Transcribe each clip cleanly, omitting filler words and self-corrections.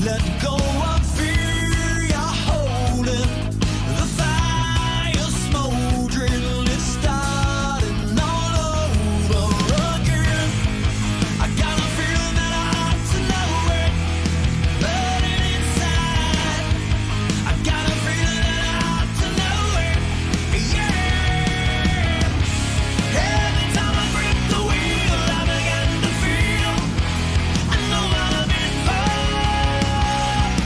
Let go of fear you're holding. The fire smoldering, it's starting all over again. I got a feeling that I ought to know it, burning inside. I got a feeling that I ought to know it, yeah. Every time I grip the wheel, I begin to feel I know what I'm in for.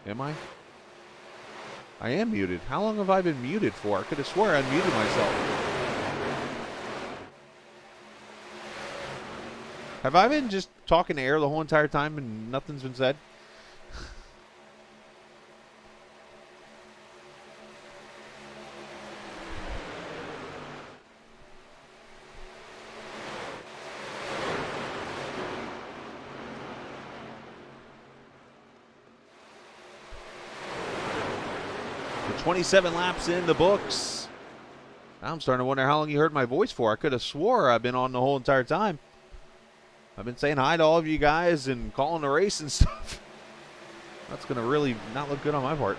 Am I? I am muted. How long have I been muted for? I could have swore I unmuted myself. Have I been just talking to air the whole entire time and nothing's been said? The 27 laps in the books. Now I'm starting to wonder how long you heard my voice for. I could have swore I've been on the whole entire time. I've been saying hi to all of you guys and calling the race and stuff. That's going to really not look good on my part.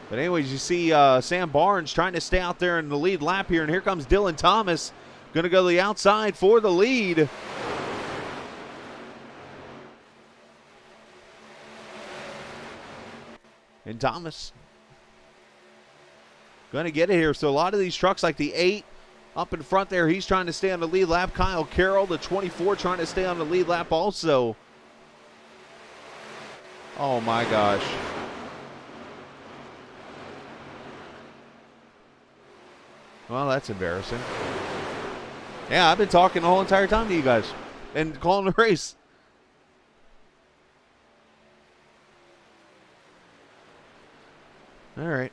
But anyways, you see Sam Barnes trying to stay out there in the lead lap here. And here comes Dylan Thomas. Going to go to the outside for the lead. And Thomas going to get it here. So a lot of these trucks like the 8 up in front there, he's trying to stay on the lead lap. Kyle Carroll, the 24, trying to stay on the lead lap also. Oh, my gosh. Well, that's embarrassing. Yeah, I've been talking the whole entire time to you guys and calling the race. All right.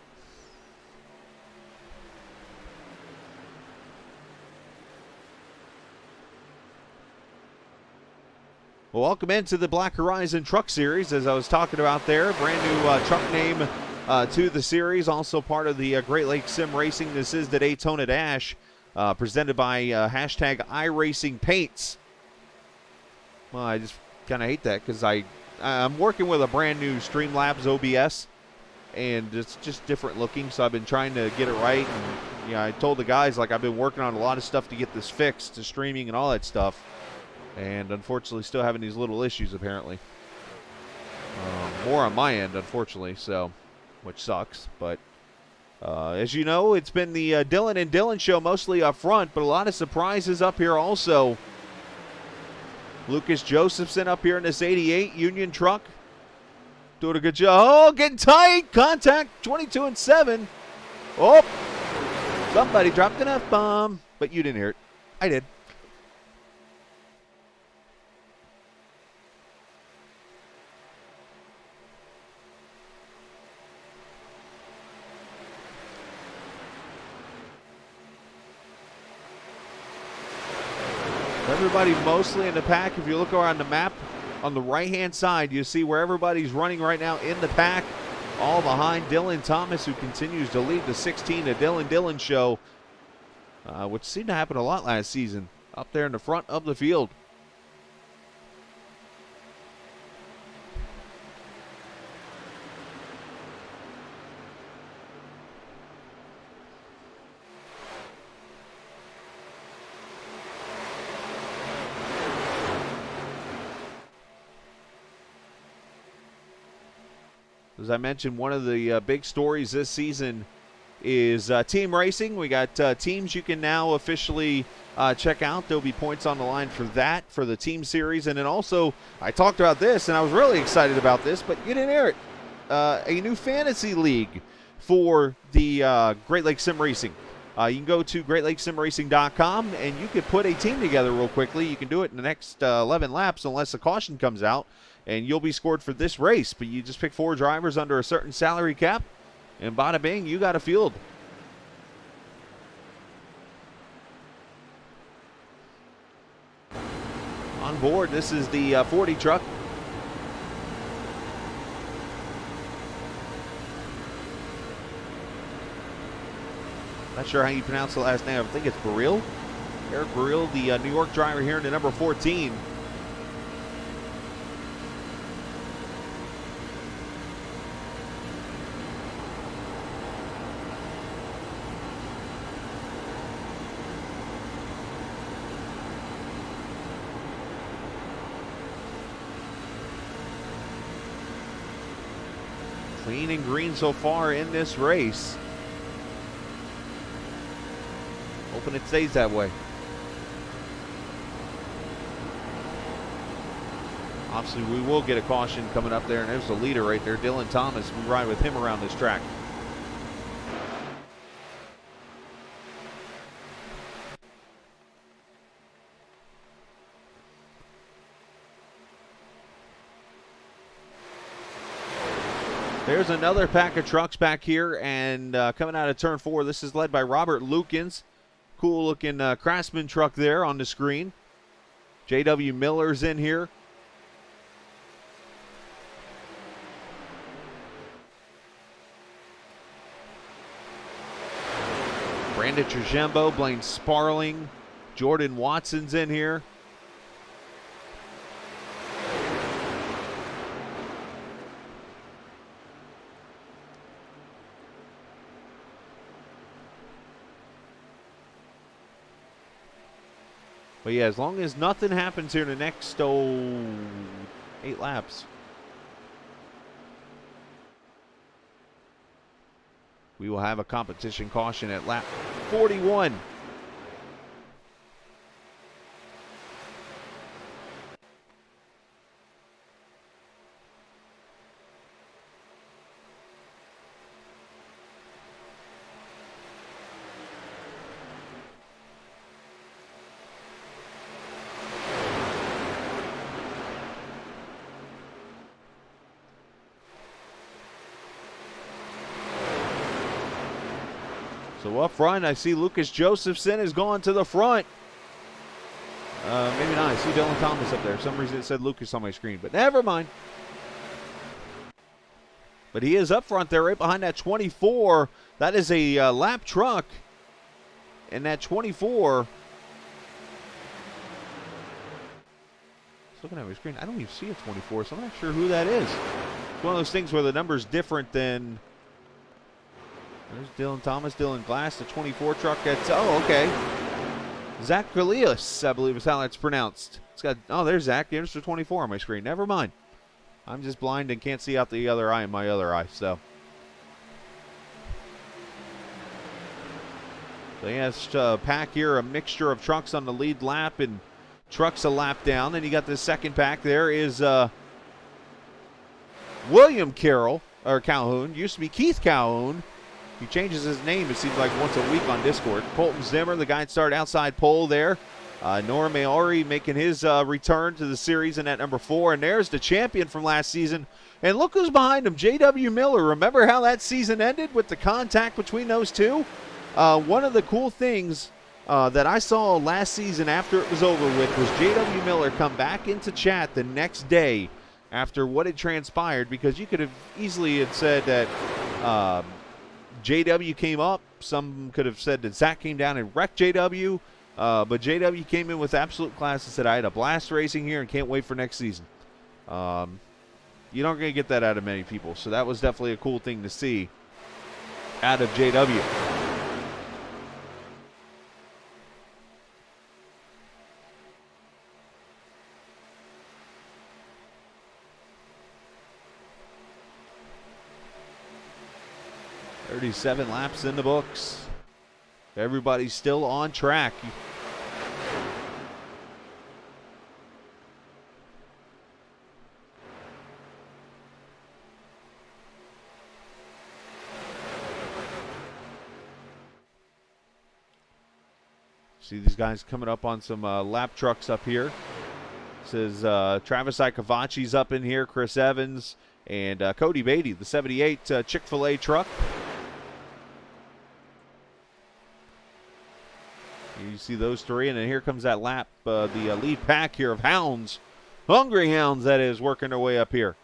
Well, welcome into the Black Horizon Truck Series, as I was talking about there. Brand new truck name to the series, also part of the Great Lakes Sim Racing. This is the Daytona Dash, presented by hashtag iRacing Paints. Well, I just kind of hate that because I'm working with a brand new Streamlabs OBS, and it's just different looking, so I've been trying to get it right. And yeah, I told the guys, like, I've been working on a lot of stuff to get this fixed, to streaming and all that stuff. And unfortunately, still having these little issues, apparently. More on my end, unfortunately, so, which sucks. But as you know, it's been the Dylan and Dylan show mostly up front, but a lot of surprises up here also. Lucas Josephson up here in this 88 Union truck. Doing a good job. Oh, getting tight. Contact 22 and 7. Oh, somebody dropped an F-bomb, but you didn't hear it. I did. Everybody mostly in the pack. If you look around the map on the right-hand side, you see where everybody's running right now in the pack, all behind Dylan Thomas, who continues to lead the 16 to Dylan show, which seemed to happen a lot last season, up there in the front of the field. As I mentioned, one of the big stories this season is team racing. We got teams you can now officially check out. There'll be points on the line for that, for the team series. And then also, I talked about this, and I was really excited about this, but you didn't hear it. A new fantasy league for the Great Lakes Sim Racing. You can go to greatlakessimracing.com, and you can put a team together real quickly. You can do it in the next 11 laps unless a caution comes out, and you'll be scored for this race. But you just pick 4 drivers under a certain salary cap, and bada bing, you got a field. On board, this is the 40 truck. Not sure how you pronounce the last name. I think it's Burrell. Eric Burrell, the New York driver here in the number 14. Clean and green so far in this race. Hoping it stays that way. Obviously, we will get a caution coming up there, and there's the leader right there, Dylan Thomas. We ride with him around this track. There's another pack of trucks back here, and coming out of turn 4, this is led by Robert Lukens. Cool looking Craftsman truck there on the screen. J.W. Miller's in here. Brandon Trujembo, Blaine Sparling, Jordan Watson's in here. But yeah, as long as nothing happens here in the next 8 laps, we will have a competition caution at lap 41. So up front, I see Lucas Josephson has gone to the front. Maybe not. I see Dylan Thomas up there. For some reason it said Lucas on my screen, but never mind. But he is up front there, right behind that 24. That is a lap truck. And that 24. Looking at my screen, I don't even see a 24, so I'm not sure who that is. It's one of those things where the number's different than. There's Dylan Thomas, Dylan Glass, the 24 truck. That's, oh, okay. Zach Galeas, I believe is how that's pronounced. It's got, oh, there's Zach. There's the 24 on my screen. Never mind. I'm just blind and can't see out the other eye in my other eye, so. So yeah, it's a pack here, a mixture of trucks on the lead lap and trucks a lap down. Then you got the second pack. There is William Carroll, or Calhoun. Used to be Keith Calhoun. He changes his name, it seems like, once a week on Discord. Colton Zimmer, the guy that started outside pole there. Nora Maori making his return to the series in at number 4. And there's the champion from last season. And look who's behind him, J.W. Miller. Remember how that season ended with the contact between those two? One of the cool things that I saw last season after it was over with was J.W. Miller come back into chat the next day after what had transpired, because you could have easily had said that JW came up. Some could have said that Zach came down and wrecked JW. But JW came in with absolute class and said, I had a blast racing here and can't wait for next season. You're not going to get that out of many people. So that was definitely a cool thing to see out of JW. Seven laps in the books. Everybody's still on track. See these guys coming up on some lap trucks up here. This is Travis Ikavachi's up in here, Chris Evans, and Cody Beatty, the 78 Chick-fil-A truck. You see those three, and then here comes that lap, the lead pack here of Hounds. Hungry Hounds, that is, working their way up here.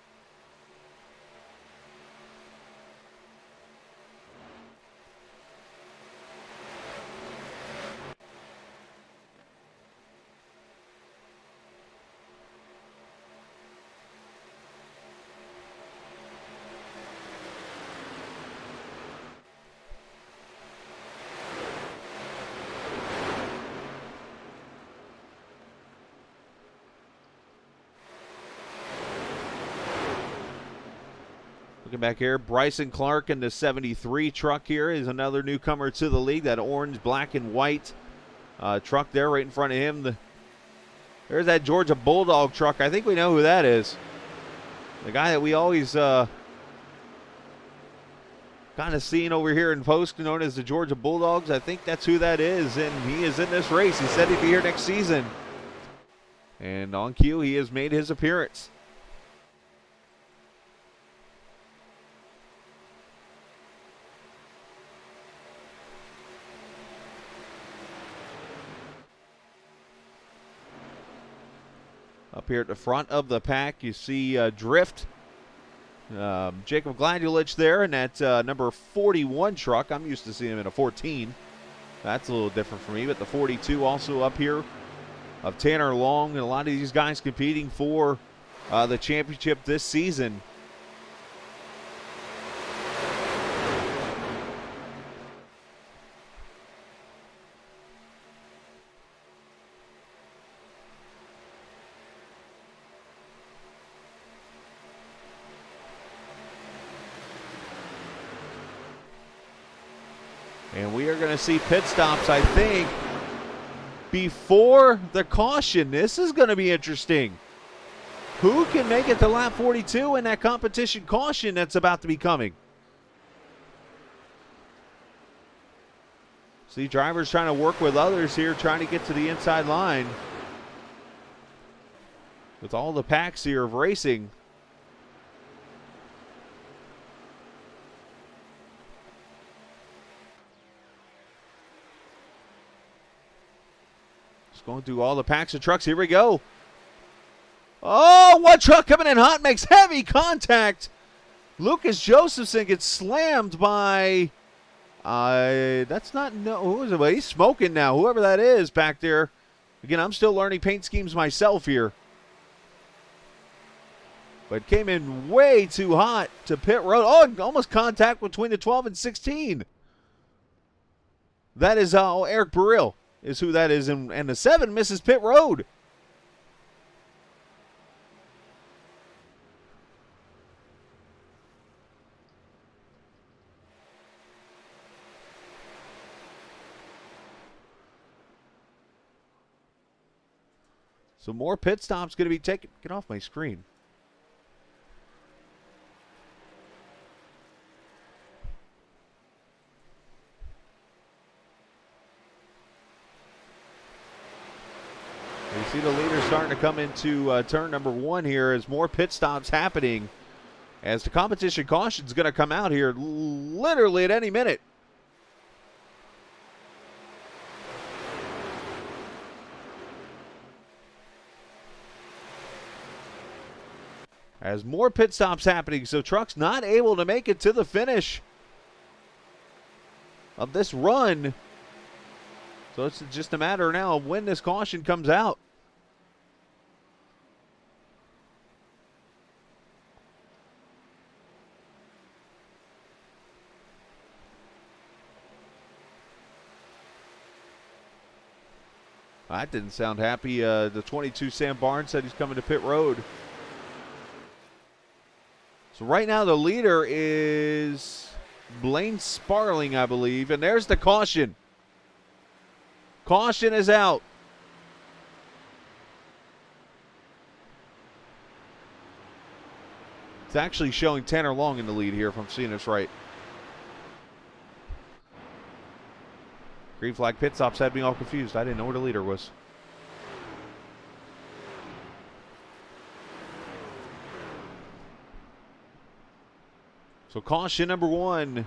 Looking back here, Bryson Clark in the 73 truck here is another newcomer to the league. That orange, black, and white truck there right in front of him. There's that Georgia Bulldog truck. I think we know who that is. The guy that we always kind of seen over here in post, known as the Georgia Bulldogs. I think that's who that is, and he is in this race. He said he'd be here next season. And on cue, he has made his appearance. Up here at the front of the pack, you see Drift. Jacob Gladulich there in that number 41 truck. I'm used to seeing him in a 14. That's a little different for me, but the 42 also up here of Tanner Long, and a lot of these guys competing for the championship this season. And we are going to see pit stops, I think, before the caution. This is going to be interesting. Who can make it to lap 42 in that competition caution that's about to be coming? See, drivers trying to work with others here, trying to get to the inside line. With all the packs here of racing. Going through all the packs of trucks. Here we go. Oh, one truck coming in hot, makes heavy contact. Lucas Josephson gets slammed by, that's not, no, who is it? Well, he's smoking now, whoever that is back there. Again, I'm still learning paint schemes myself here. But came in way too hot to pit road. Oh, almost contact between the 12 and 16. That is Eric Burrill is who that is, and the 7 misses pit road. So more pit stops going to be taken. Get off my screen. You see the leader starting to come into turn number 1 here as more pit stops happening. As the competition caution is going to come out here literally at any minute. As more pit stops happening, so trucks not able to make it to the finish of this run. So it's just a matter now of when this caution comes out. That didn't sound happy. The 22 Sam Barnes said he's coming to pit road. So right now the leader is Blaine Sparling, I believe. And there's the caution. Caution is out. It's actually showing Tanner Long in the lead here, if I'm seeing this right. Green flag pit stops had me all confused. I didn't know where the leader was. So caution number 1.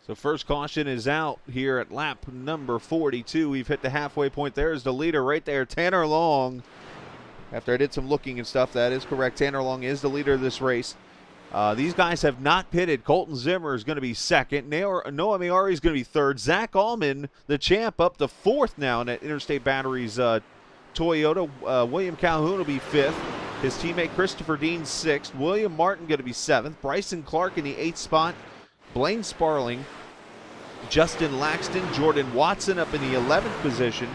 So first caution is out here at lap number 42. We've hit the halfway point. There's the leader right there, Tanner Long. After I did some looking and stuff, that is correct. Tanner Long is the leader of this race. These guys have not pitted. Colton Zimmer is going to be second. Noah Miari is going to be third. Zach Allman, the champ, up to fourth now in that Interstate Batteries Toyota. William Calhoun will be fifth. His teammate Christopher Dean sixth. William Martin going to be seventh. Bryson Clark in the eighth spot. Blaine Sparling, Justin Laxton, Jordan Watson up in the 11th position.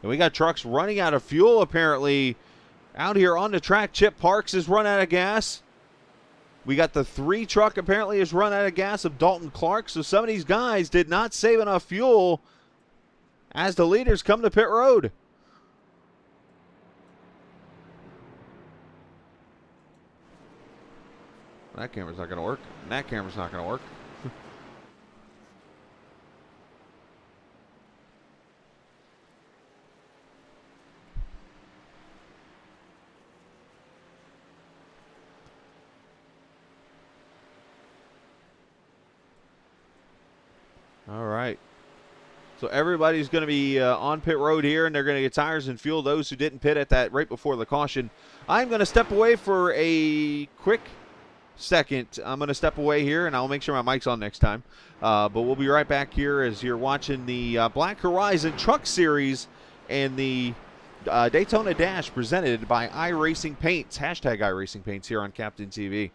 And we got trucks running out of fuel apparently out here on the track. Chip Parks has run out of gas. We got the 3 truck apparently has run out of gas of Dalton Clark. So some of these guys did not save enough fuel as the leaders come to pit road. That camera's not going to work. That camera's not going to work. All right. So everybody's going to be on pit road here, and they're going to get tires and fuel. Those who didn't pit at that right before the caution. I'm going to step away for a quick second. I'm going to step away here, and I'll make sure my mic's on next time. But we'll be right back here as you're watching the Black Horizon Truck Series and the Daytona Dash presented by iRacing Paints. Hashtag iRacing Paints here on Captain TV.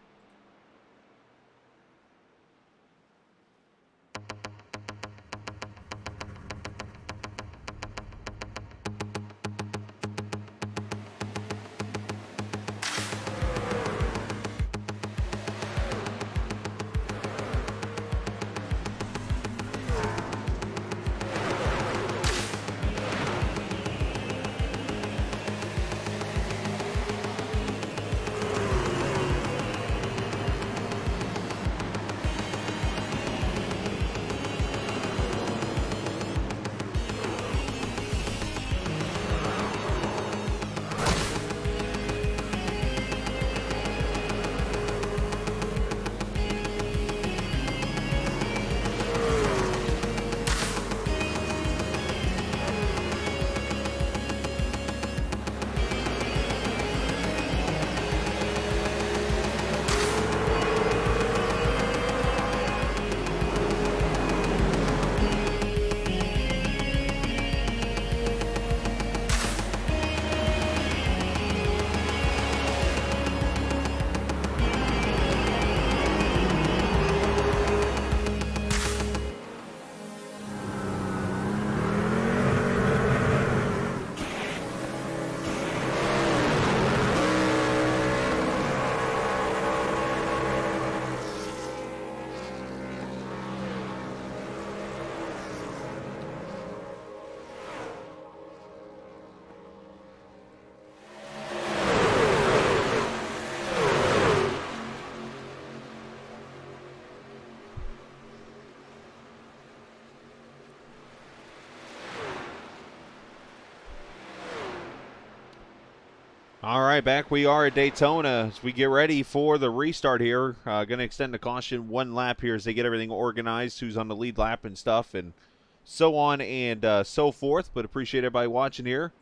All right, back we are at Daytona as we get ready for the restart here. Going to extend the caution 1 lap here as they get everything organized, who's on the lead lap and stuff, and so on and so forth. But appreciate everybody watching here.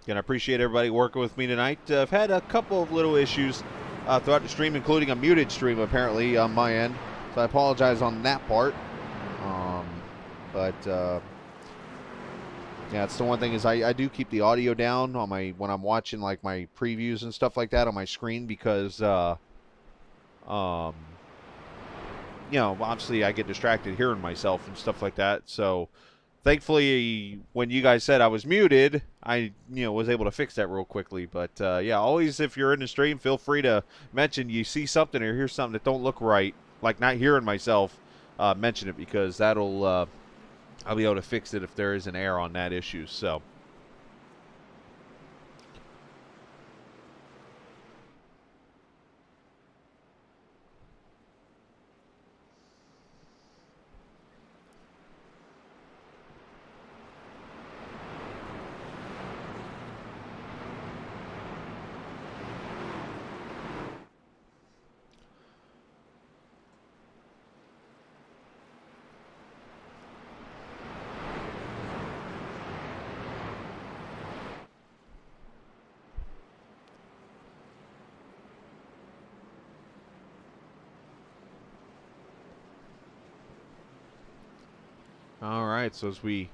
Again, I appreciate everybody working with me tonight. I've had a couple of little issues throughout the stream, including a muted stream apparently on my end. So I apologize on that part. Yeah, it's the one thing is I do keep the audio down on my when I'm watching like my previews and stuff like that on my screen because you know, obviously I get distracted hearing myself and stuff like that. So thankfully when you guys said I was muted, I was able to fix that real quickly. But yeah, always if you're in the stream, feel free to mention you see something or hear something that don't look right, like not hearing myself, mention it because that'll I'll be able to fix it if there is an error on that issue. So All right, so as we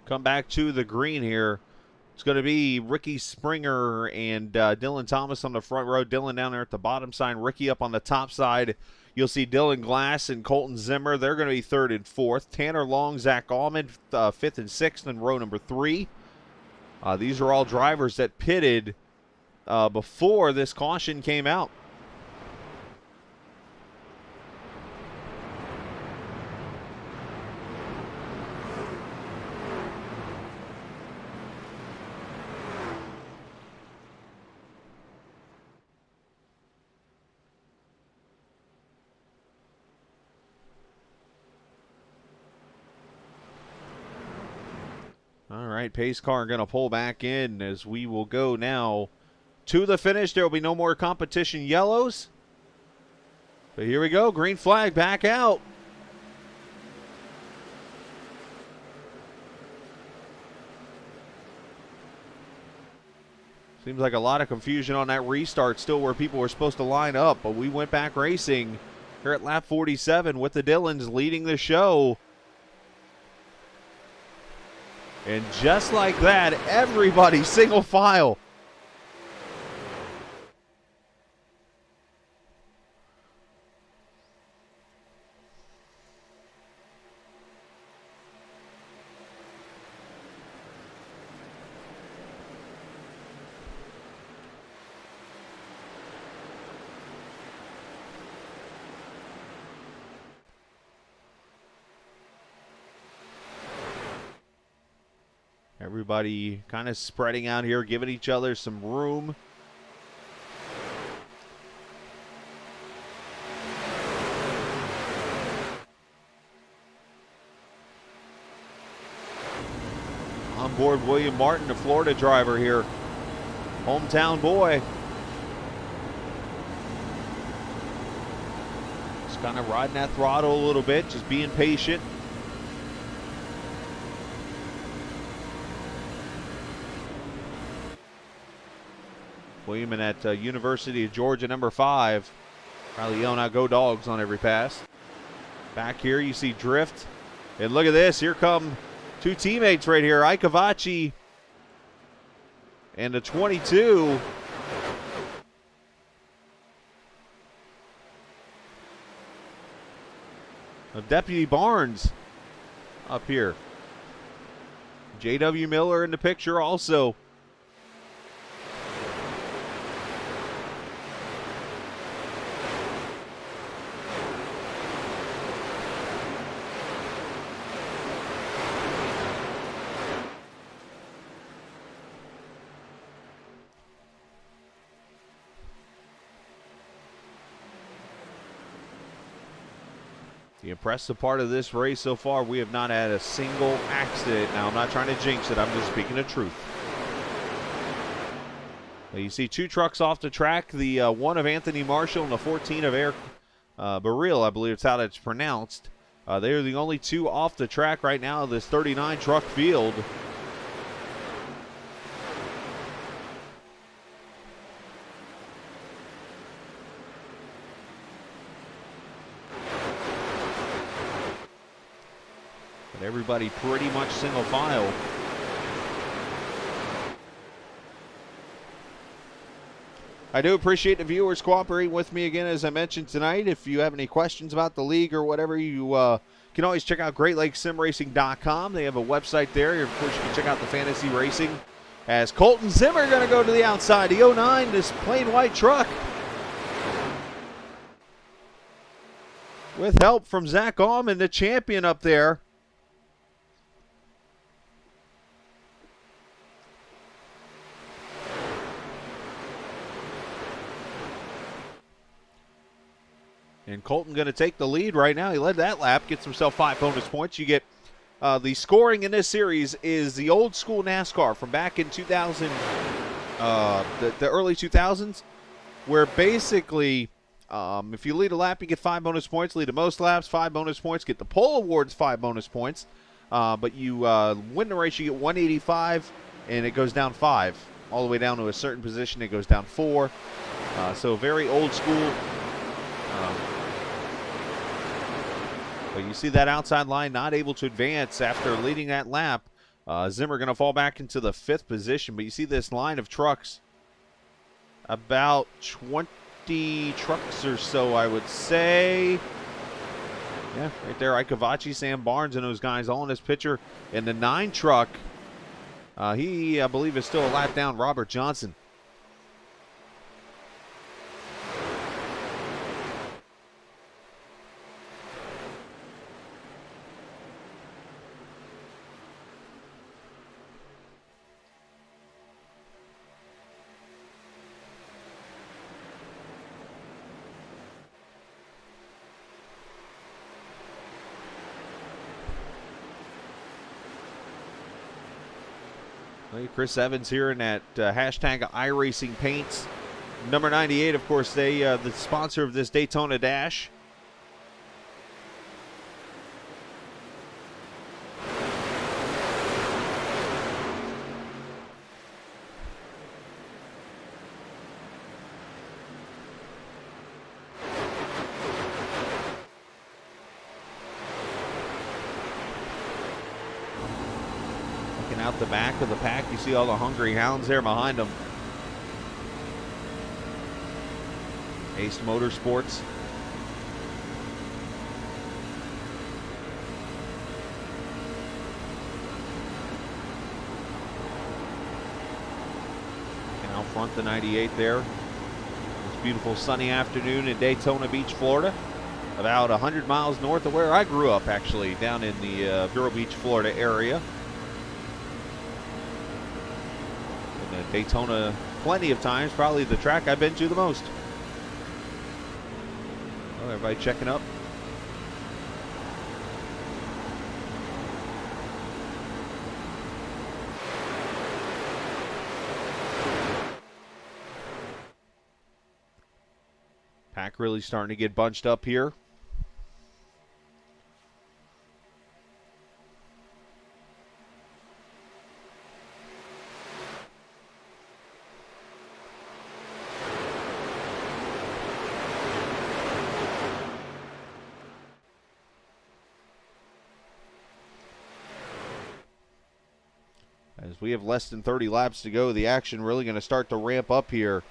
come back to the green here, it's going to be Ricky Springer and Dylan Thomas on the front row. Dylan down there at the bottom side, Ricky up on the top side. You'll see Dylan Glass and Colton Zimmer. They're going to be third and fourth. Tanner Long, Zach Allman, fifth and sixth in row number 3. These are all drivers that pitted before this caution came out. All right, pace car going to pull back in as we will go now to the finish. There will be no more competition yellows. But here we go, green flag back out. Seems like a lot of confusion on that restart still where people were supposed to line up, but we went back racing here at lap 47 with the Dillons leading the show. And just like that, everybody single file. Everybody kind of spreading out here, giving each other some room. On board William Martin, the Florida driver here. Hometown boy. Just kind of riding that throttle a little bit, just being patient. William in at University of Georgia, number 5. Probably yelling out, "Go Dogs," on every pass. Back here, you see drift. And look at this. Here come two teammates right here. Ike Avachi and the 22. Of Deputy Barnes up here. J.W. Miller in the picture also. The impressive part of this race so far, we have not had a single accident. Now, I'm not trying to jinx it. I'm just speaking the truth. Now, you see two trucks off the track. The one of Anthony Marshall and the 14 of Eric Baril, I believe it's how it's pronounced. They are the only two off the track right now of this 39 truck field. Everybody pretty much single file. I do appreciate the viewers cooperating with me again, as I mentioned tonight. If you have any questions about the league or whatever, you can always check out GreatLakesSimRacing.com. They have a website there. Of course, you can check out the fantasy racing. As Colton Zimmer going to go to the outside, the 09, this plain white truck. With help from Zach Allman, the champion up there. And Colton going to take the lead right now. He led that lap, gets himself 5 bonus points. You get the scoring in this series is the old school NASCAR from back in 2000, the early 2000s, where basically if you lead a lap, you get 5 bonus points. Lead the most laps, 5 bonus points. Get the pole awards, 5 bonus points. But you win the race, you get 185, and it goes down 5. All the way down to a certain position, it goes down 4. So very old school. But you see that outside line not able to advance after leading that lap. Zimmer going to fall back into the 5th position. But you see this line of trucks, about 20 trucks or so, I would say. Yeah, right there, Ikavachi, Sam Barnes, and those guys all in his picture. And the 9 truck, he, I believe, is still a lap down, Robert Johnson. Chris Evans here in that hashtag iRacing Paints. Number 98, of course, they the sponsor of this Daytona Dash. Out the back of the pack, you see all the hungry hounds there behind them. Ace Motorsports. And out front, the 98 there. This beautiful sunny afternoon in Daytona Beach, Florida. About 100 miles north of where I grew up, actually, down in the Vero Beach, Florida area. Daytona plenty of times, probably the track I've been to the most. Oh, everybody checking up. Pack really starting to get bunched up here. As we have less than 30 laps to go, the action really going to start to ramp up here.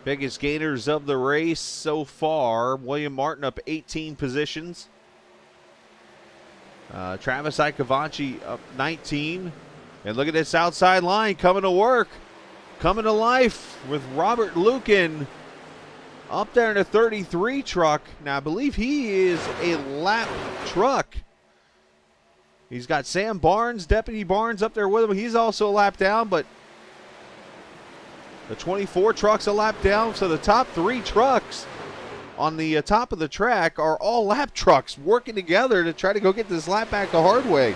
Biggest gainers of the race so far. William Martin up 18 positions. Travis Ikavachi up 19. And look at this outside line coming to work. Coming to life with Robert Lucan up there in a 33 truck. Now, I believe he is a lap truck. He's got Sam Barnes, Deputy Barnes up there with him. He's also a lap down, but the 24 truck's a lap down, so the top 3 trucks on the top of the track are all lap trucks working together to try to go get this lap back the hard way.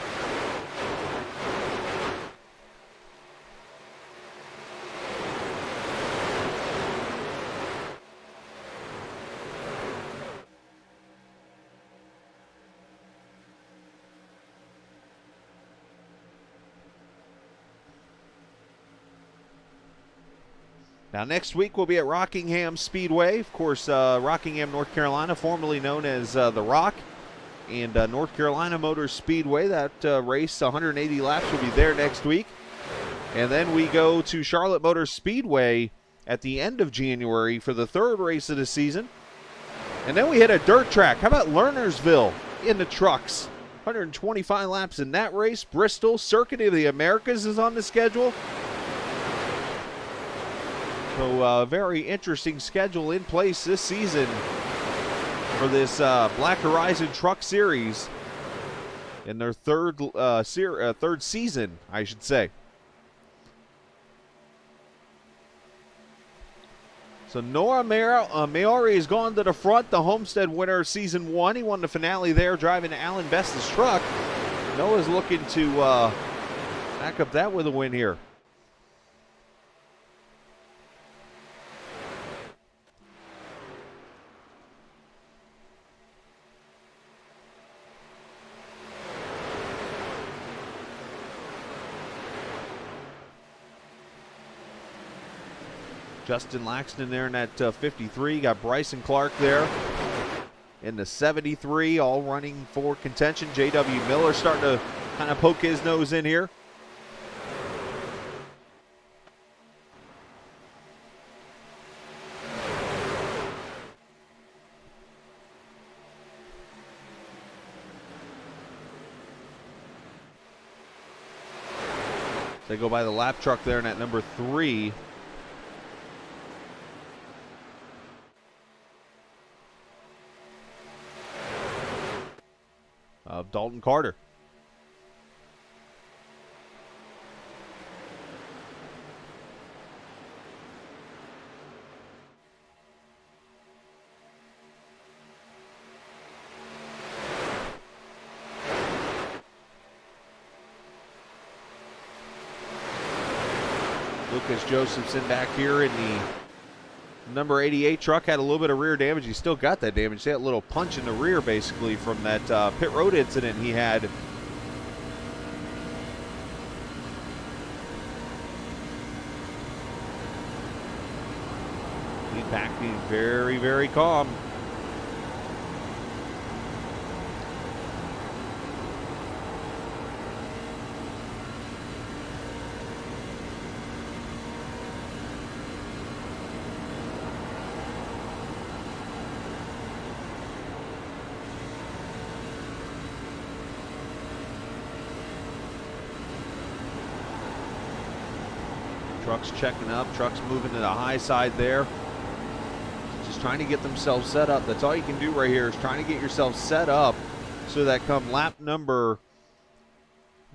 Now, next week we'll be at Rockingham Speedway. Of course, Rockingham, North Carolina, formerly known as The Rock, and North Carolina Motor Speedway. That race, 180 laps, will be there next week. And then we go to Charlotte Motor Speedway at the end of January for the 3rd race of the season. And then we hit a dirt track. How about Lernersville in the trucks? 125 laps in that race. Bristol, Circuit of the Americas is on the schedule. So very interesting schedule in place this season for this Black Horizon Truck Series in their third season, I should say. So Nora Maori has gone to the front, the Homestead winner of Season 1. He won the finale there driving Alan Best's truck. Noah's looking to back up that with a win here. Justin Laxton there in that 53. Got Bryson Clark there in the 73, all running for contention. J.W. Miller starting to kind of poke his nose in here. They go by the lap truck there in that number 3. Of Dalton Carter. Lucas Josephson back here in the number 88 truck had a little bit of rear damage. He still got that damage. He had a little punch in the rear basically from that pit road incident he had. He's back being very, very calm. Trucks checking up, trucks moving to the high side there. Just trying to get themselves set up. That's all you can do right here is trying to get yourself set up so that come lap number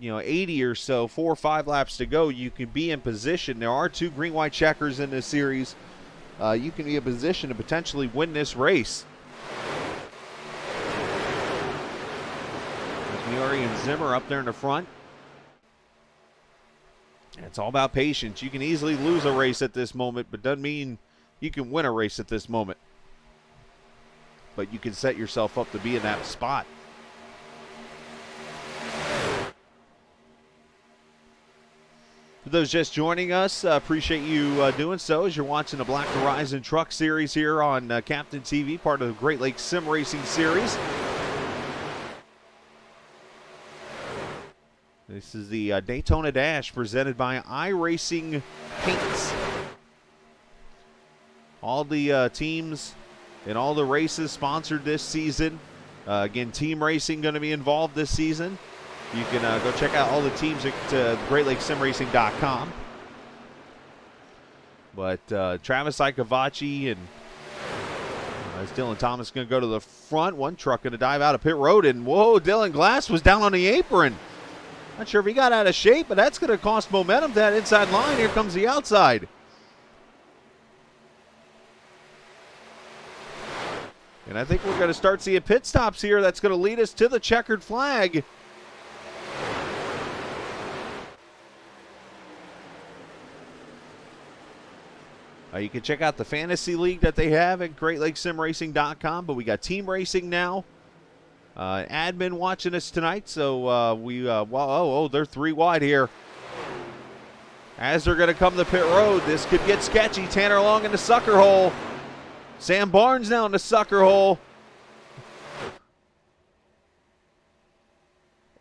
80 or so, 4 or 5 laps to go, you can be in position. There are 2 green-white checkers in this series. You can be in position to potentially win this race. There's Miori and Zimmer up there in the front. It's all about patience. You can easily lose a race at this moment, but doesn't mean you can win a race at this moment. But you can set yourself up to be in that spot. For those just joining us, appreciate you doing so as you're watching the Black Horizon Truck Series here on Captain TV, part of the Great Lakes Sim Racing Series. This is the Daytona Dash presented by iRacing Paints. All the teams and all the races sponsored this season. Again, team racing going to be involved this season. You can go check out all the teams at GreatLakesSimRacing.com. But Travis Ikavachi and Dylan Thomas going to go to the front. One truck going to dive out of pit road, and whoa, Dylan Glass was down on the apron. Not sure if he got out of shape, but that's going to cost momentum to that inside line. Here comes the outside. And I think we're going to start seeing pit stops here. That's going to lead us to the checkered flag. You can check out the fantasy league that they have at GreatLakesSimRacing.com, but we got team racing now. Admin watching us tonight, so they're 3 wide here. As they're going to come to pit road, this could get sketchy. Tanner Long in the sucker hole. Sam Barnes now in the sucker hole.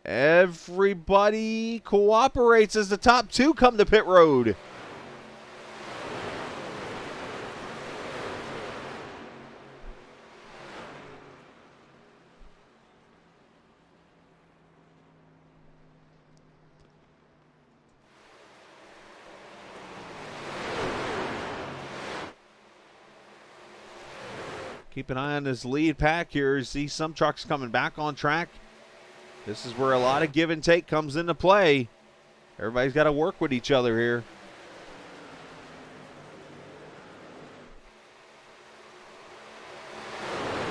Everybody cooperates as the top 2 come to pit road. Keep an eye on this lead pack here. See some trucks coming back on track. This is where a lot of give and take comes into play. Everybody's got to work with each other here.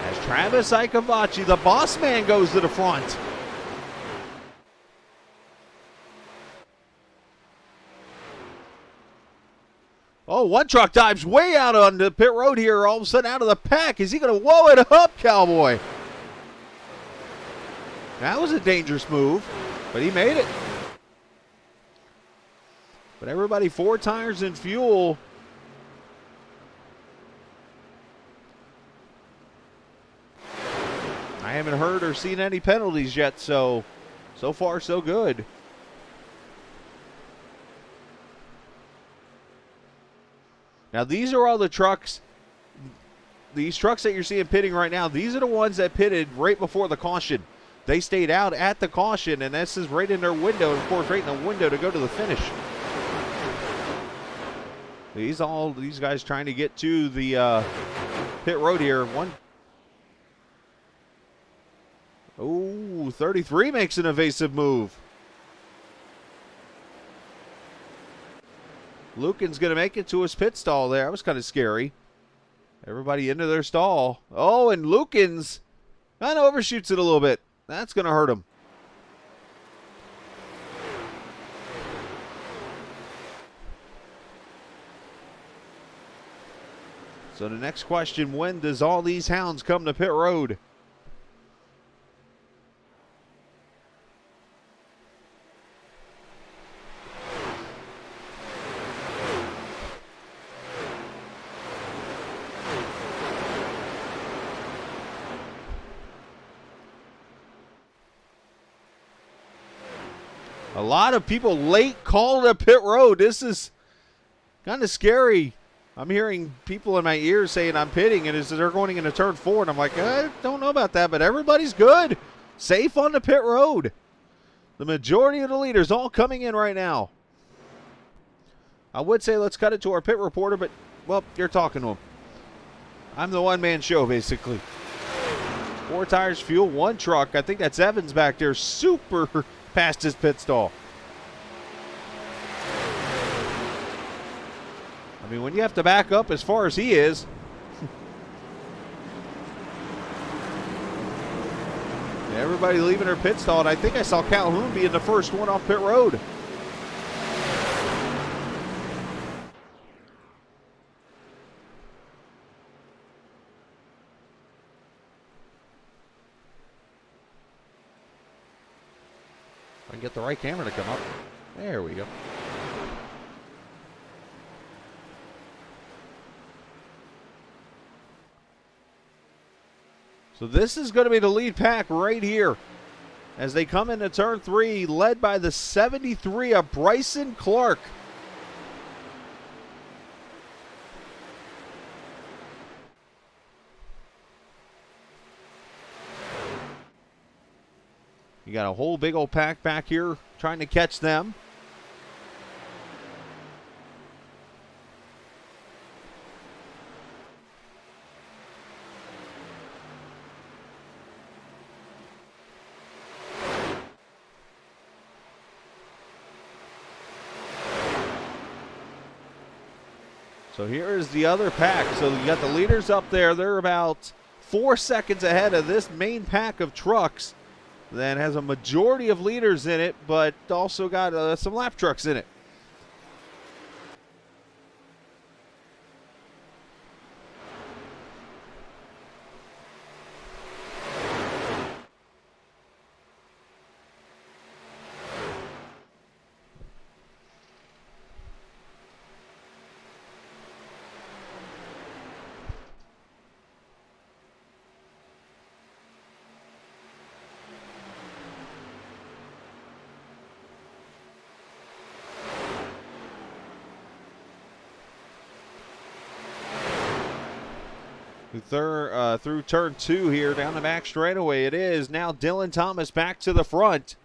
As Travis Ikavachi, the boss man, goes to the front. Oh, one truck dives way out on the pit road here, all of a sudden out of the pack. Is he going to whoa it up, Cowboy? That was a dangerous move, but he made it. But everybody 4 tires in fuel. I haven't heard or seen any penalties yet, so far so good. Now these are all the trucks. These trucks that you're seeing pitting right now, these are the ones that pitted right before the caution. They stayed out at the caution, and this is right in their window, and of course right in the window to go to the finish. These guys trying to get to the pit road here. 33 makes an evasive move. Lucan's going to make it to his pit stall there. That was kind of scary. Everybody into their stall. Oh, and Lucan's kind of overshoots it a little bit. That's going to hurt him. So the next question, when does all these hounds come to pit road? A lot of people late called to pit road. This is kind of scary. I'm hearing people in my ears saying I'm pitting, and they're going into turn 4, and I'm like, I don't know about that, but everybody's good. Safe on the pit road. The majority of the leaders all coming in right now. I would say let's cut it to our pit reporter, but, well, you're talking to him. I'm the one-man show, basically. 4 tires, fuel, 1 truck. I think that's Evans back there, super past his pit stall. I mean, when you have to back up as far as he is. Everybody leaving their pit stall, and I think I saw Calhoun being the first one off pit road. I can get the right camera to come up. There we go. So this is going to be the lead pack right here as they come into turn 3, led by the 73 of Bryson Clark. You got a whole big old pack back here trying to catch them. So here is the other pack. So you got the leaders up there. They're about 4 seconds ahead of this main pack of trucks that has a majority of leaders in it, but also got some lap trucks in it. Through turn 2 here, down the back straightaway, it is now Dylan Thomas back to the front.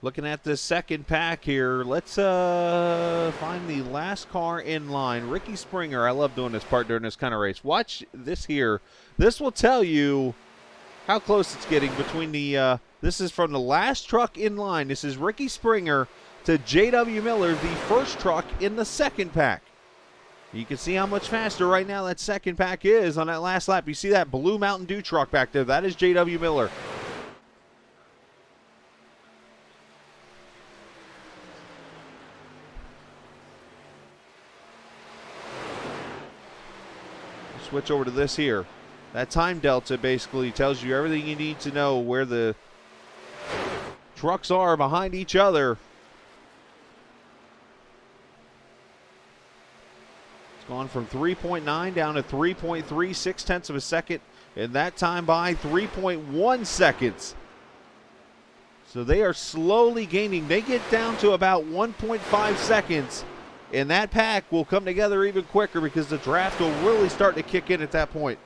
Looking at this second pack here, let's find the last car in line. Ricky Springer, I love doing this part during this kind of race. Watch this here. This will tell you how close it's getting between the, this is from the last truck in line. This is Ricky Springer to J.W. Miller, the first truck in the second pack. You can see how much faster right now that second pack is on that last lap. You see that blue Mountain Dew truck back there. That is J.W. Miller. Switch over to this here. That time delta basically tells you everything you need to know where the trucks are behind each other. It's gone from 3.9 down to 3.3, 6/10 of a second, and that time by 3.1 seconds. So they are slowly gaining. They get down to about 1.5 seconds, and that pack will come together even quicker because the draft will really start to kick in at that point.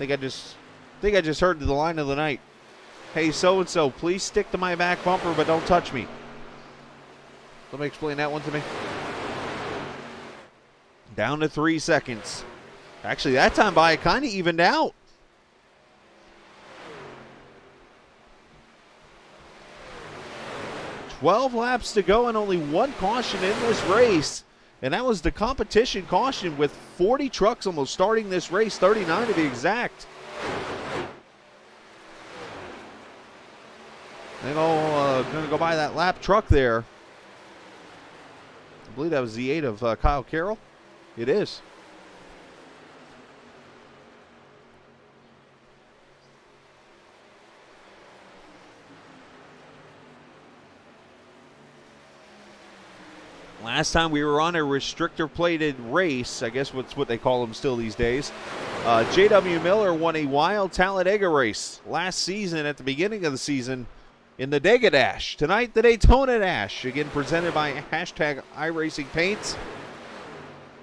I think I just heard the line of the night. Hey, so-and-so, please stick to my back bumper, but don't touch me. Let me explain that one to me. Down to 3 seconds. Actually, that time by it kind of evened out. "12 laps to go and only one caution in this race. And that was the competition caution with 40 trucks almost starting this race, 39 to be exact. They're all going to go by that lap truck there. I believe that was the 8 of Kyle Carroll. It is. Last time we were on a restrictor-plated race, I guess what's what they call them still these days, J.W. Miller won a wild Talladega race last season at the beginning of the season in the Daytona Dash. Tonight, the Daytona Dash, again presented by hashtag iRacing Paints.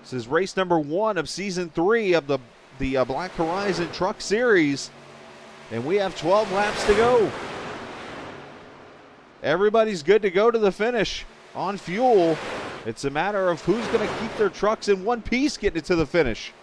This is race number 1 of season 3 of the Black Horizon Truck Series, and we have 12 laps to go. Everybody's good to go to the finish on fuel. It's a matter of who's going to keep their trucks in one piece getting it to the finish.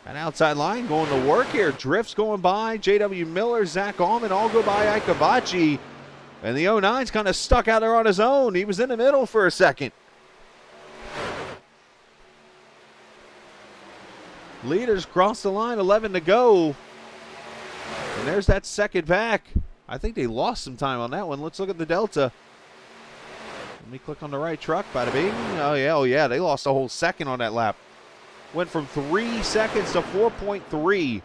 An outside line going to work here. Drifts going by. J.W. Miller, Zach Allman all go by Ikabachi. And the 09's kind of stuck out there on his own. He was in the middle for a second. Leaders cross the line, 11 to go. And there's that second pack. I think they lost some time on that one. Let's look at the delta. Let me click on the right truck. Bada bing. Oh yeah, they lost a whole second on that lap. Went from 3 seconds to 4.3.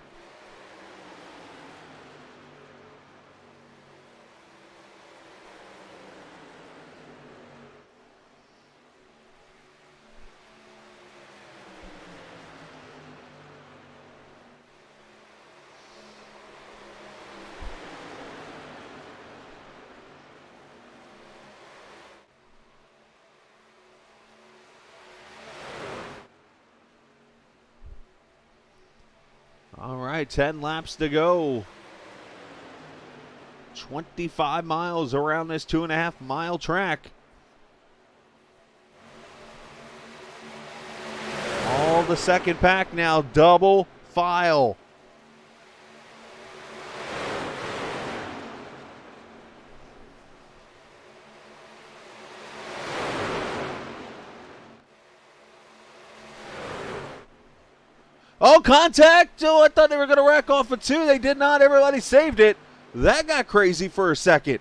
All right, 10 laps to go. 25 miles around this 2.5 mile track. All the second pack now, double file. Oh, contact! Oh, I thought they were going to rack off a 2. They did not. Everybody saved it. That got crazy for a second.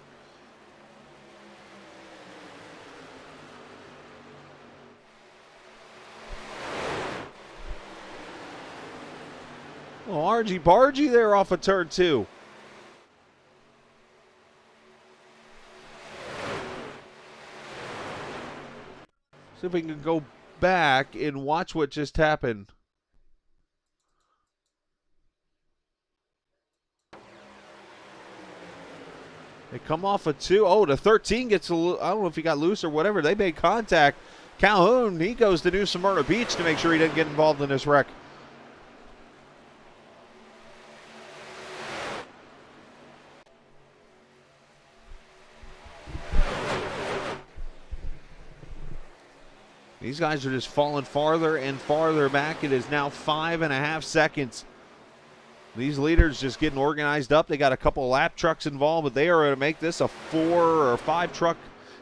Oh, RG Bargy there off of turn 2. See if we can go back and watch what just happened. They come off a 2. Oh, the 13 gets a little, I don't know if he got loose or whatever. They made contact. Calhoun, he goes to New Smyrna Beach to make sure he didn't get involved in this wreck. These guys are just falling farther and farther back. It is now 5.5 seconds. These leaders just getting organized up. They got a couple of lap trucks involved, but they are going to make this a 4 or 5 truck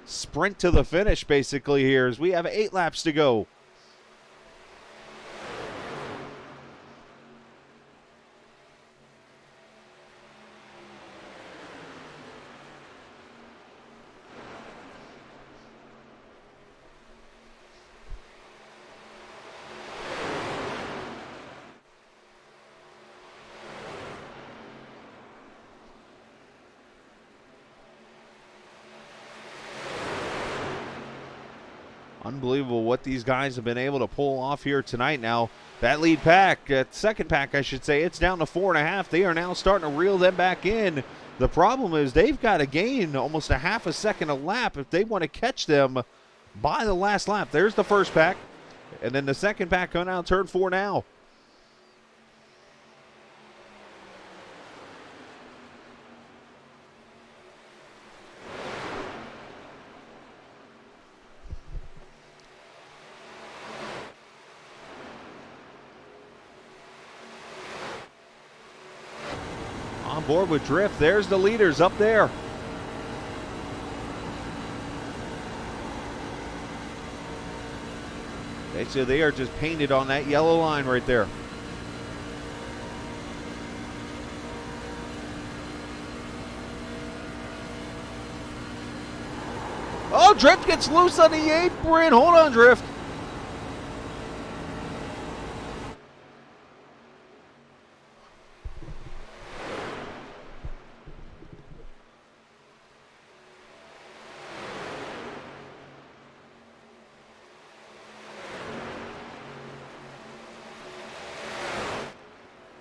sprint to the finish basically here as we have 8 laps to go. Unbelievable what these guys have been able to pull off here tonight. Now, that lead pack, second pack, I should say, it's down to 4.5. They are now starting to reel them back in. The problem is they've got to gain almost a half a second a lap if they want to catch them by the last lap. There's the first pack, and then the second pack coming out turn 4 now. On board with Drift. There's the leaders up there. They are just painted on that yellow line right there. Oh, Drift gets loose on the apron. Hold on, Drift.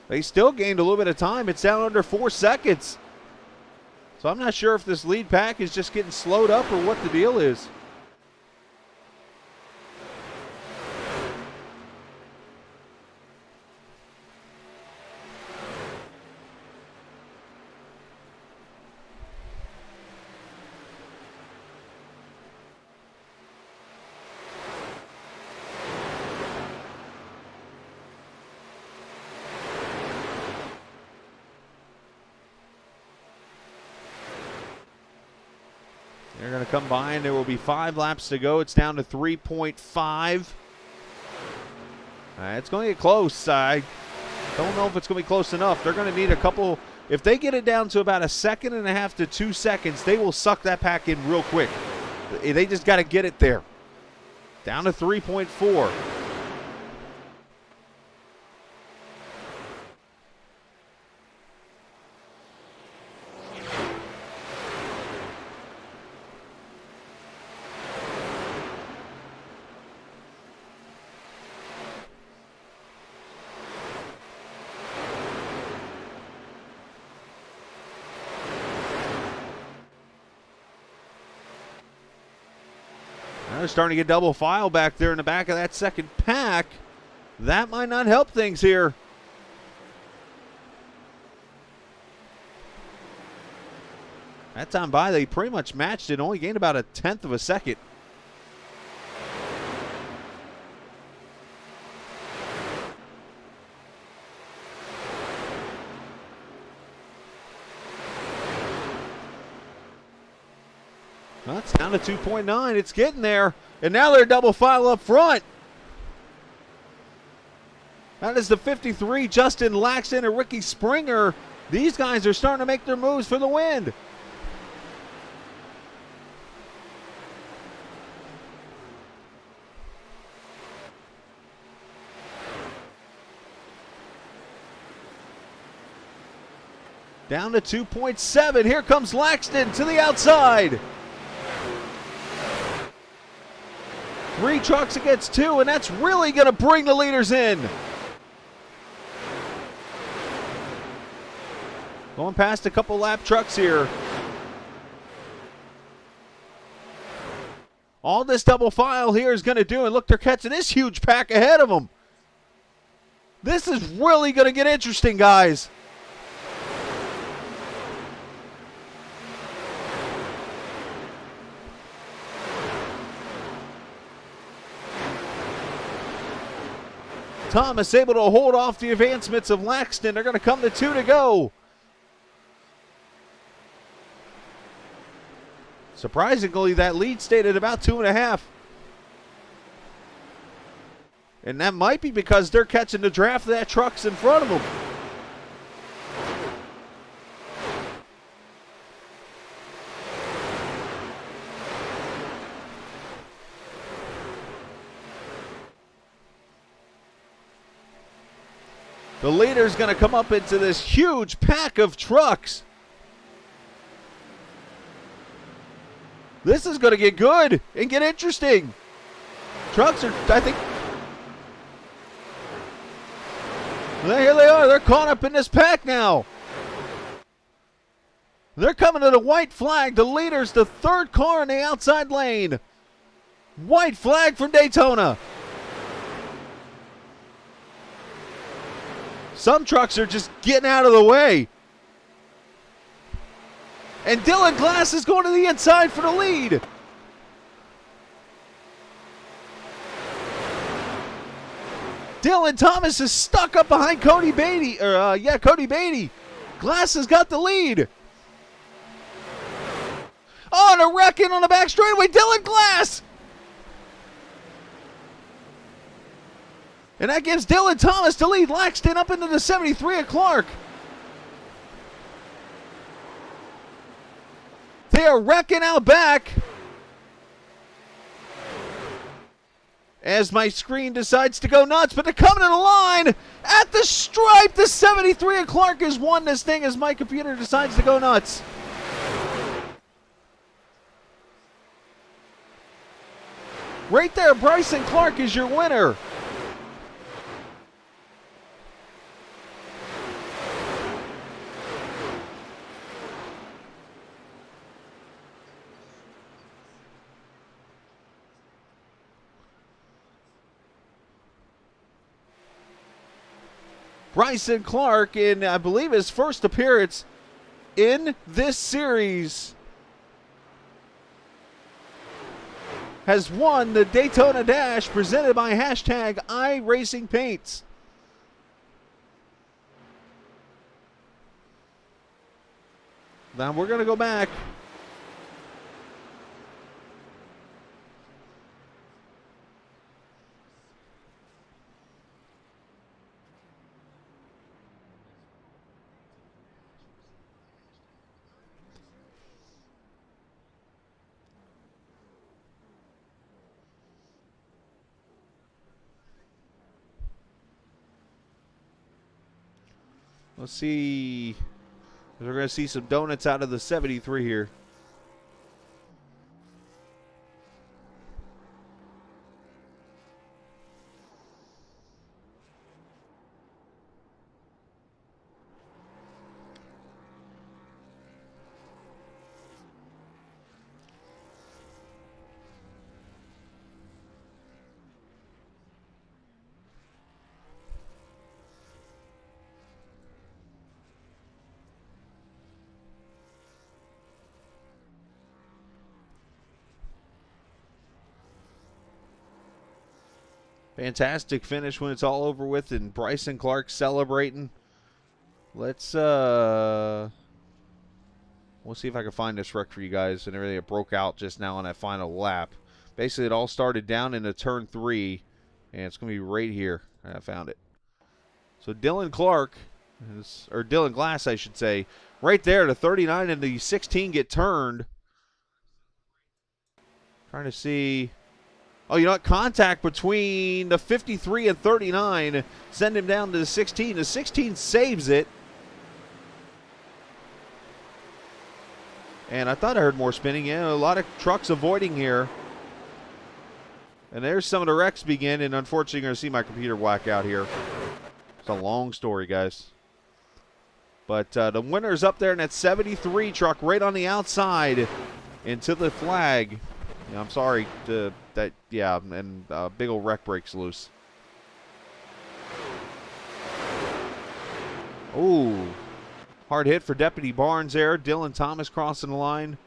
They still gained a little bit of time. It's down under 4 seconds. So I'm not sure if this lead pack is just getting slowed up or what the deal is. They're going to come by, and there will be 5 laps to go. It's down to 3.5. It's going to get close. I don't know if it's going to be close enough. They're going to need a couple. If they get it down to about 1.5 seconds to 2 seconds, they will suck that pack in real quick. They just got to get it there. Down to 3.4. They're starting to get double file back there in the back of that second pack. That might not help things here. That time by, they pretty much matched it, only gained about 1/10 of a second. Well, it's down to 2.9. It's getting there. And now they're double file up front. That is the 53, Justin Laxton and Ricky Springer. These guys are starting to make their moves for the win. Down to 2.7. Here comes Laxton to the outside. 3 trucks against 2, and that's really going to bring the leaders in. Going past a couple lap trucks here. All this double file here is going to do, and look, they're catching this huge pack ahead of them. This is really going to get interesting, guys. Thomas able to hold off the advancements of Laxton. They're going to come to 2 to go. Surprisingly, that lead stayed at about 2.5. And that might be because they're catching the draft of that truck's in front of them. The leader's going to come up into this huge pack of trucks. This is going to get good and get interesting. Trucks are, I think, here they are. They're caught up in this pack now. They're coming to the white flag. The leader's the third car in the outside lane. White flag from Daytona. Some trucks are just getting out of the way. And Dylan Glass is going to the inside for the lead. Dylan Thomas is stuck up behind Cody Beatty. Cody Beatty. Glass has got the lead. Oh, and a wreck-in on the back straightaway. Dylan Glass. And that gives Dylan Thomas the lead. Laxton up into the 73 of Clark. They are wrecking out back. As my screen decides to go nuts, but they're coming to the line at the stripe. The 73 of Clark has won this thing as my computer decides to go nuts. Right there, Bryson Clark is your winner. Bryson Clark, in I believe his first appearance in this series, has won the Daytona Dash presented by #iRacingPaints. Now we're going to go back. Let's see. We're going to see some donuts out of the 73 here. Fantastic finish when it's all over with, and Bryson Clark celebrating. We'll see if I can find this wreck for you guys and everything that broke out just now on that final lap. Basically, it all started down into turn 3, and it's going to be right here. I found it. So Dylan Glass, I should say, right there, the 39 and the 16 get turned. Trying to see. Oh, you know what? Contact between the 53 and 39. Send him down to the 16. The 16 saves it. And I thought I heard more spinning. Yeah, a lot of trucks avoiding here. And there's some of the wrecks begin. And unfortunately, you're going to see my computer whack out here. It's a long story, guys. But the winner's up there in that 73 truck right on the outside into the flag. Yeah, I'm sorry to that. Yeah, and big old wreck breaks loose. Ooh, hard hit for Deputy Barnes there. Dylan Thomas crossing the line.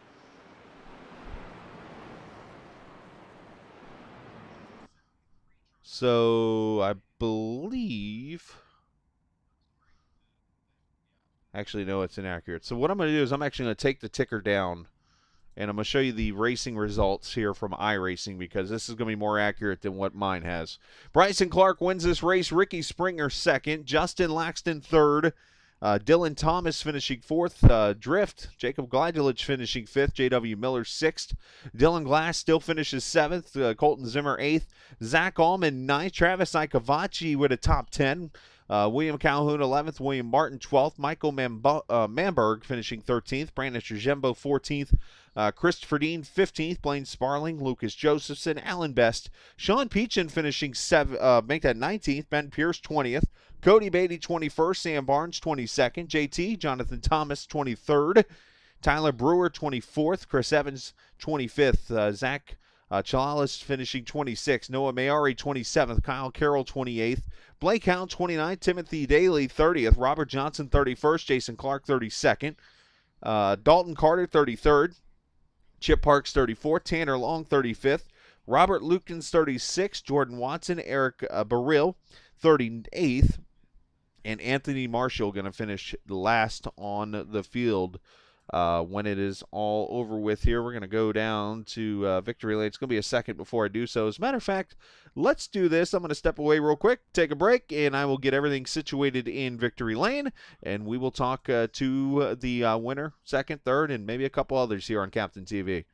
So I believe. Actually, no, it's inaccurate. So what I'm going to do is I'm actually going to take the ticker down, and I'm going to show you the racing results here from iRacing because this is going to be more accurate than what mine has. Bryson Clark wins this race. Ricky Springer second. Justin Laxton third. Dylan Thomas finishing fourth. Drift. Jacob Gleidelich finishing fifth. J.W. Miller sixth. Dylan Glass still finishes seventh. Colton Zimmer eighth. Zach Allman ninth. Travis Ikavachi with a top 10. William Calhoun 11th, William Martin 12th, Michael Mamberg finishing 13th, Brandon Trujembo 14th, Christopher Dean 15th, Blaine Sparling, Lucas Josephson, Alan Best, Sean Peachin finishing make that 19th, Ben Pierce 20th, Cody Beatty 21st, Sam Barnes 22nd, JT, Jonathan Thomas 23rd, Tyler Brewer 24th, Chris Evans 25th, Zach Chalalis finishing 26th, Noah Mayari 27th, Kyle Carroll 28th, Blake Hound 29th, Timothy Daly 30th, Robert Johnson 31st, Jason Clark 32nd, Dalton Carter 33rd, Chip Parks 34th, Tanner Long 35th, Robert Lukens 36th, Jordan Watson, Eric Baril 38th, and Anthony Marshall going to finish last on the field. When it is all over with here, we're going to go down to victory lane. It's going to be a second before I do so. As a matter of fact, let's do this. I'm going to step away real quick, take a break, and I will get everything situated in victory lane, and we will talk to the winner, second, third, and maybe a couple others here on Captain TV.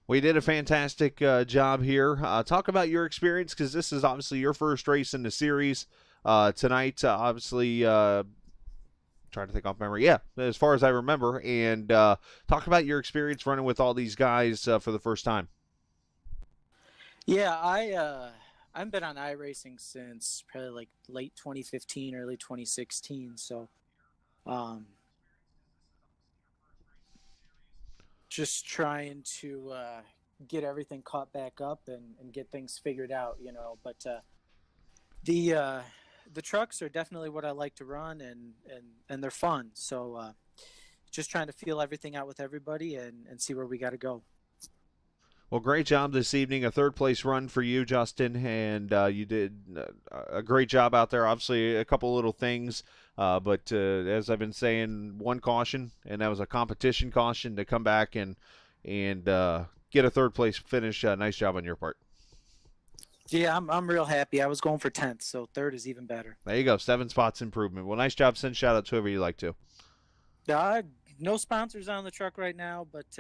We did a fantastic job here. Talk about your experience, because this is obviously your first race in the series tonight. Obviously, trying to think off memory. Yeah, as far as I remember. And talk about your experience running with all these guys for the first time. Yeah, I've been on iRacing since probably like late 2015, early 2016. So, um, just trying to get everything caught back up and get things figured out, you know. But the uh, the trucks are definitely what I like to run, and they're fun. So, just trying to feel everything out with everybody and see where we got to go. Well, great job this evening. A third place run for you, Justin, and you did a great job out there. Obviously, a couple little things, but as I've been saying, one caution, and that was a competition caution to come back and get a third place finish. Nice job on your part. Yeah, I'm real happy. I was going for 10th, so third is even better. There you go, 7 spots improvement. Well, nice job. Send shout out to whoever you like to. No sponsors on the truck right now, but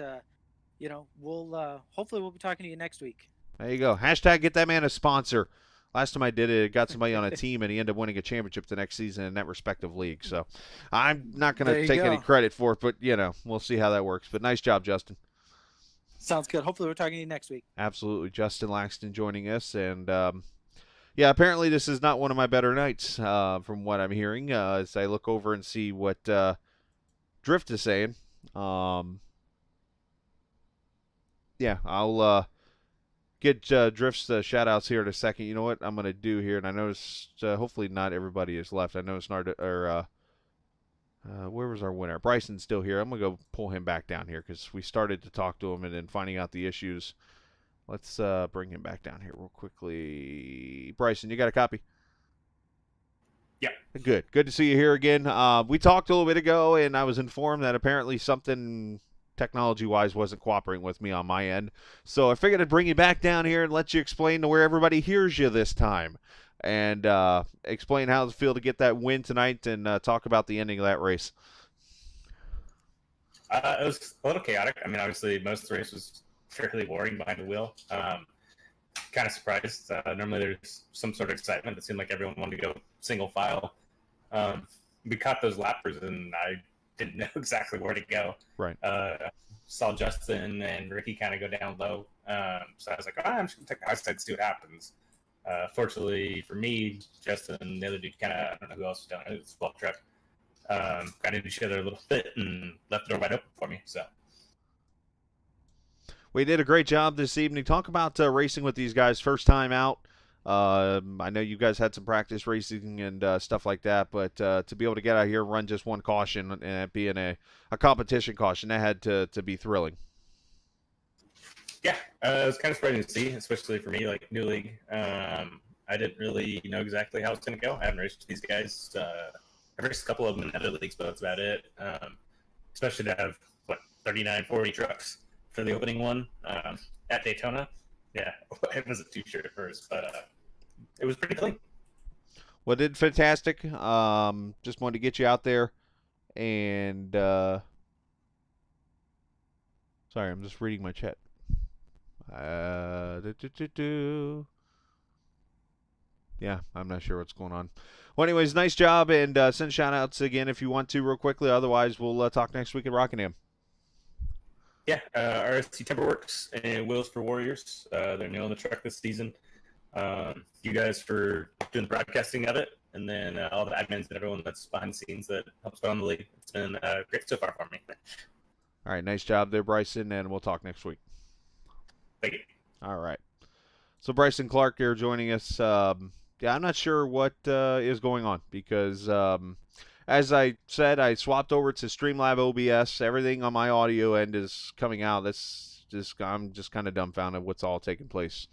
you know, hopefully we'll be talking to you next week. There you go. Hashtag get that man a sponsor. Last time I did it, got somebody on a team, and he ended up winning a championship the next season in that respective league. So I'm not going to take any credit for it, but, you know, we'll see how that works. But nice job, Justin. Sounds good. Hopefully we're talking to you next week. Absolutely. Justin Laxton joining us. And, yeah, apparently this is not one of my better nights from what I'm hearing as I look over and see what Drift is saying. Yeah, I'll get Drift's shout-outs here in a second. You know what I'm going to do here, and I noticed hopefully not everybody is left. I noticed where was our winner? Bryson's still here. I'm going to go pull him back down here because we started to talk to him and then finding out the issues. Let's bring him back down here real quickly. Bryson, you got a copy? Yeah. Good. Good to see you here again. We talked a little bit ago, and I was informed that apparently something technology-wise wasn't cooperating with me on my end. So I figured I'd bring you back down here and let you explain to where everybody hears you this time. And explain how it feel to get that win tonight and talk about the ending of that race. It was a little chaotic. I mean, obviously, most of the race was fairly boring behind the wheel. Kind of surprised. Normally, there's some sort of excitement. It seemed like everyone wanted to go single file. We caught those lappers, and I didn't know exactly where to go. Right. Saw Justin and Ricky kind of go down low. So I was like, I'm just going to take the high side, see what happens. Fortunately for me, Justin and the other dude kind of, I don't know who else was down there, it was a small truck, got into each other a little bit and left the door wide open for me. So we did a great job this evening. Talk about racing with these guys first time out. I know you guys had some practice racing and stuff like that, but to be able to get out here and run just one caution and it being a competition caution, that had to be thrilling. Yeah, it was kind of surprising to see, especially for me, like new league. I didn't really know exactly how it's going to go. I haven't raced with these guys. I've raced a couple of them in other leagues, but that's about it. Especially to have, 39, 40 trucks for the opening one at Daytona. Yeah, it wasn't too sure at first, but it was pretty clean. Well, did fantastic. Just wanted to get you out there. And, sorry, I'm just reading my chat. Yeah, I'm not sure what's going on. Well, anyways, nice job, and send shout-outs again if you want to real quickly. Otherwise, we'll talk next week at Rockingham. Yeah, RSC Timberworks and Wheels for Warriors. They're new on the truck this season. You guys for doing the broadcasting of it, and then all the admins and everyone that's behind the scenes that helps put on the league. It's been great so far for me. All right, nice job there, Bryson, and we'll talk next week. Thank you. All right. So Bryson Clark here joining us. Yeah, I'm not sure what is going on because, as I said, I swapped over to Streamlab OBS. Everything on my audio end is coming out. I'm just kind of dumbfounded what's all taking place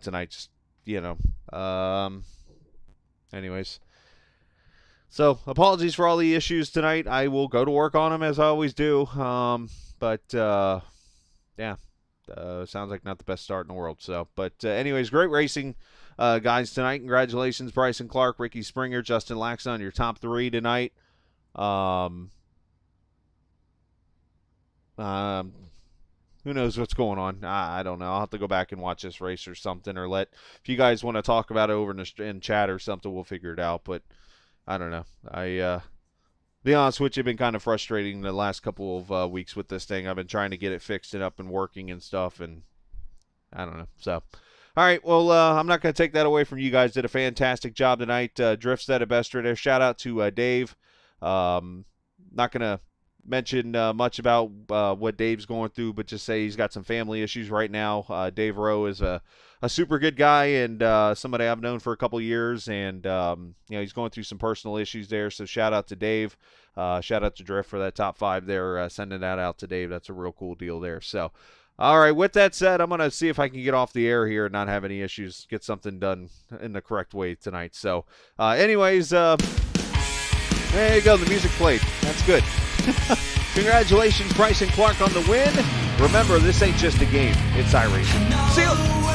tonight. Just, anyways. So apologies for all the issues tonight. I will go to work on them as I always do. Yeah. Sounds like not the best start in the world. So, but anyways, great racing, guys, tonight. Congratulations, Bryson Clark, Ricky Springer, Justin Laxton, your top 3 tonight. who knows what's going on? I don't know. I'll have to go back and watch this race or something, or if you guys want to talk about it over in chat or something, we'll figure it out. But I don't know. Be honest with you, been kind of frustrating the last couple of weeks with this thing. I've been trying to get it fixed and up and working and stuff, and I don't know. So, all right. Well, I'm not going to take that away from you guys. Did a fantastic job tonight. Driftstead at Bester there. Shout out to Dave. Not going to mention much about what Dave's going through, but just say he's got some family issues right now. Dave Rowe is a super good guy and somebody I've known for a couple years, and he's going through some personal issues there. So shout out to Dave. Shout out to Drift for that top 5 there. Sending that out to Dave. That's a real cool deal there. So, all right. With that said, I'm going to see if I can get off the air here and not have any issues. Get something done in the correct way tonight. So, anyways, there you go. The music played. That's good. Congratulations, Bryson Clark, on the win. Remember, this ain't just a game. It's iRacing. See you.